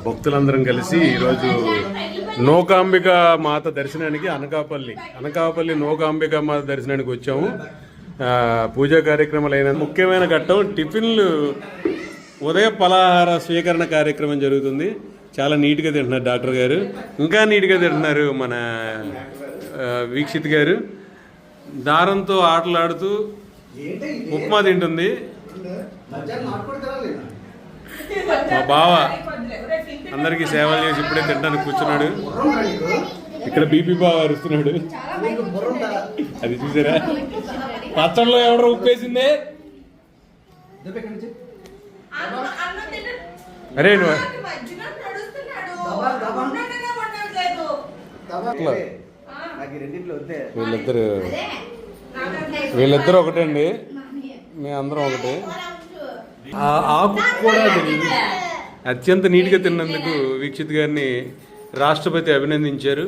భక్తులందరం కలిసి ఈరోజు నూకాంబిక మాత దర్శనానికి అనకాపల్లి నూకాంబిక మాత దర్శనానికి వచ్చాము. పూజా కార్యక్రమాలు అయిన ముఖ్యమైన ఘట్టం టిఫిన్లు, ఉదయ పలహార స్వీకరణ కార్యక్రమం జరుగుతుంది. చాలా నీట్గా తింటున్నారు డాక్టర్ గారు, ఇంకా నీట్గా తింటున్నారు మన వీక్షిత్ గారు. దారంతో ఆటలాడుతూ ఉప్మా తింటుంది మా బావ. అందరికీ సేవలు చేసి ఇప్పుడే తింటానికి కూర్చున్నాడు. ఇక్కడ బీపీ బావ అరుస్తున్నాడు. అది చూసారా, పచ్చళ్ళలో ఎవడో ఉప్పేసిందే. అరే వీళ్ళిద్దరు ఒకటే అండి, మేమందరం ఒకటే. ఆ ఆకు కూడా తెలియదు. అత్యంత నీట్గా తిన్నందుకు వీక్షిత్ గారిని రాష్ట్రపతి అభినందించారు.